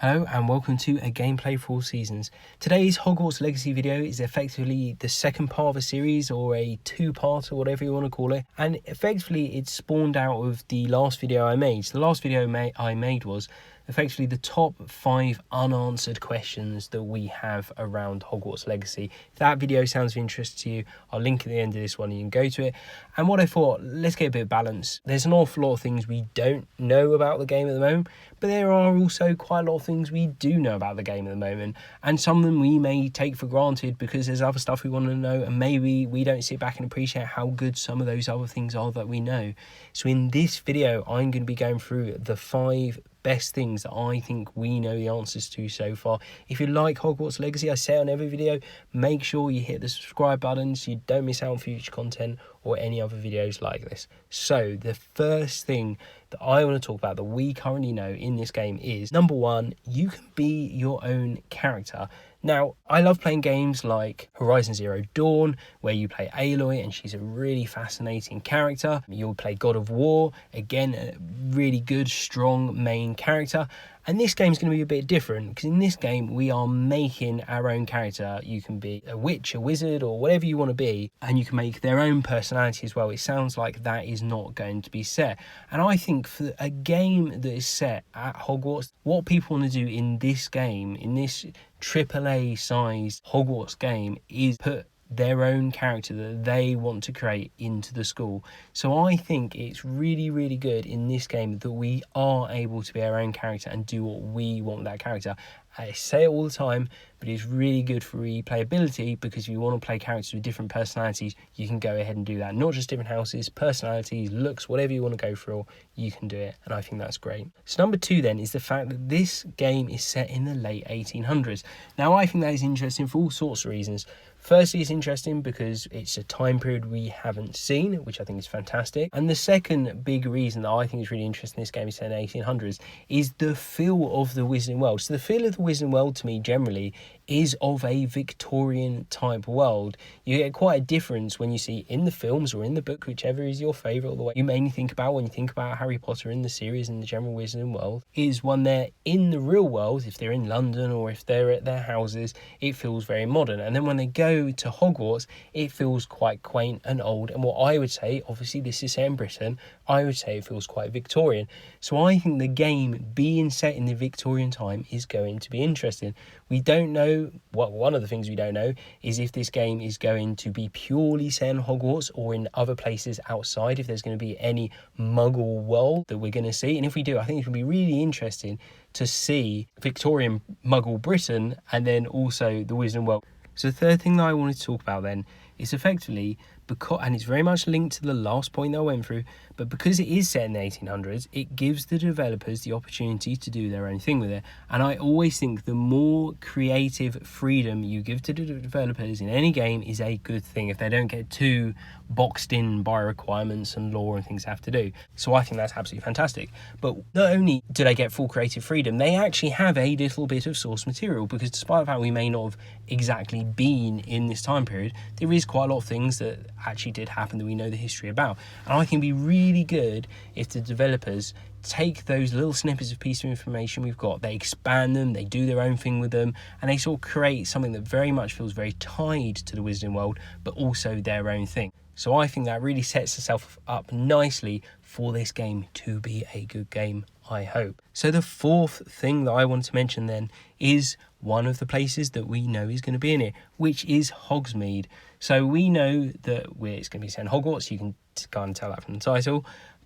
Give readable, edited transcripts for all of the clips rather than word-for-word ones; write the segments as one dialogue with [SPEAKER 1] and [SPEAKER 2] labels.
[SPEAKER 1] Hello and welcome to a gameplay for all seasons. Today's Hogwarts Legacy video is effectively the second part of a series, or a two-part, or whatever you want to call it, and effectively it's spawned out of the last video I made. So the last video I made was effectively the top 5 unanswered questions that we have around Hogwarts Legacy. If that video sounds of interest to you, I'll link at the end of this one and you can go to it. And what I thought, let's get a bit of balance. There's an awful lot of things we don't know about the game at the moment, but there are also quite a lot of things we do know about the game at the moment, and some of them we may take for granted because there's other stuff we want to know, and maybe we don't sit back and appreciate how good some of those other things are that we know. So in this video, I'm going to be going through the 5 best things that I think we know the answers to so far. If you like Hogwarts Legacy, I say on every video, make sure you hit the subscribe button so you don't miss out on future content or any other videos like this. So the first thing that I want to talk about that we currently know in this game is, number 1, you can be your own character. Now, I love playing games like Horizon Zero Dawn, where you play Aloy, and she's a really fascinating character. You'll play God of War, again, a really good, strong main character. And this game's going to be a bit different, because in this game, we are making our own character. You can be a witch, a wizard, or whatever you want to be, and you can make their own personality as well. It sounds like that is not going to be set. And I think for a game that is set at Hogwarts, what people want to do in this game, in this AAA sized Hogwarts game, is put their own character that they want to create into the school. So I think it's really, really good in this game that we are able to be our own character and do what we want with that character. I say it all the time, but it's really good for replayability, because if you want to play characters with different personalities, you can go ahead and do that. Not just different houses, personalities, looks, whatever you want to go for, you can do it. And I think that's great. So number 2 then is the fact that this game is set in the late 1800s. Now, I think that is interesting for all sorts of reasons. Firstly, it's interesting because it's a time period we haven't seen, which I think is fantastic. And the second big reason that I think is really interesting this game is set in the 1800s is the feel of the Wizarding World. So the feel of the Wizarding World, to me, generally, is of a Victorian type world. You get quite a difference when you see in the films or in the book, whichever is your favourite, or the way you mainly think about when you think about Harry Potter in the series and the general Wizarding World, is when they're in the real world, if they're in London or if they're at their houses, it feels very modern. And then when they go to Hogwarts, it feels quite quaint and old. And what I would say, obviously this is set in Britain, I would say it feels quite Victorian. So I think the game being set in the Victorian time is going to be interesting. We don't know, one of the things we don't know is if this game is going to be purely set in Hogwarts or in other places outside, if there's going to be any Muggle world that we're going to see. And if we do, I think it would be really interesting to see Victorian Muggle Britain and then also the Wizarding World. So the third thing that I wanted to talk about then is effectively, because, and it's very much linked to the last point that I went through, but because it is set in the 1800s, it gives the developers the opportunity to do their own thing with it. And I always think the more creative freedom you give to the developers in any game is a good thing, if they don't get too boxed in by requirements and law and things they have to do. So I think that's absolutely fantastic. But not only do they get full creative freedom, they actually have a little bit of source material, because despite the fact we may not have exactly been in this time period, there is quite a lot of things that actually did happen that we know the history about. And I think it'd be really good if the developers take those little snippets of piece of information we've got, they expand them, they do their own thing with them, and they sort of create something that very much feels very tied to the Wizarding World, but also their own thing. So I think that really sets itself up nicely for this game to be a good game, I hope. So the fourth thing that I want to mention then is one of the places that we know is going to be in it, which is Hogsmeade. So we know that it's going to be set in Hogwarts, you can kind of tell that from the title.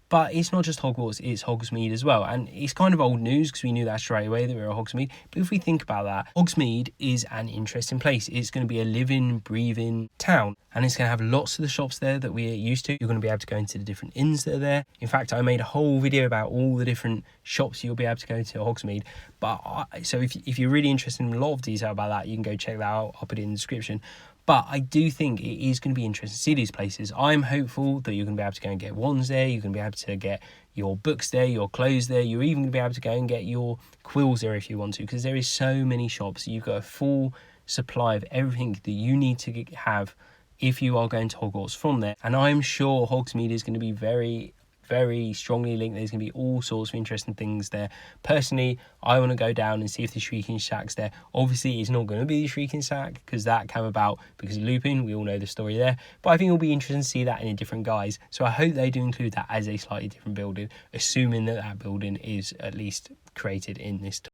[SPEAKER 1] But it's not just Hogwarts, it's Hogsmeade as well. And it's kind of old news because we knew that straight away that we were at Hogsmeade. But if we think about that, Hogsmeade is an interesting place. It's going to be a living, breathing town. And it's going to have lots of the shops there that we're used to. You're going to be able to go into the different inns that are there. In fact, I made a whole video about all the different shops you'll be able to go to at Hogsmeade. So if you're really interested in a lot of detail about that, you can go check that out. I'll put it in the description. But I do think it is going to be interesting to see these places. I'm hopeful that you're going to be able to go and get wands there. You're going to be able to get your books there, your clothes there. You're even going to be able to go and get your quills there if you want to, because there is so many shops. You've got a full supply of everything that you need to have if you are going to Hogwarts from there. And I'm sure Hogsmeade is going to be very very strongly linked. There's going to be all sorts of interesting things there. Personally, I want to go down and see if the Shrieking Shack's there. Obviously, it's not going to be the Shrieking Shack because that came about because of Lupin. We all know the story there. But I think it'll be interesting to see that in a different guise. So I hope they do include that as a slightly different building, assuming that that building is at least created in this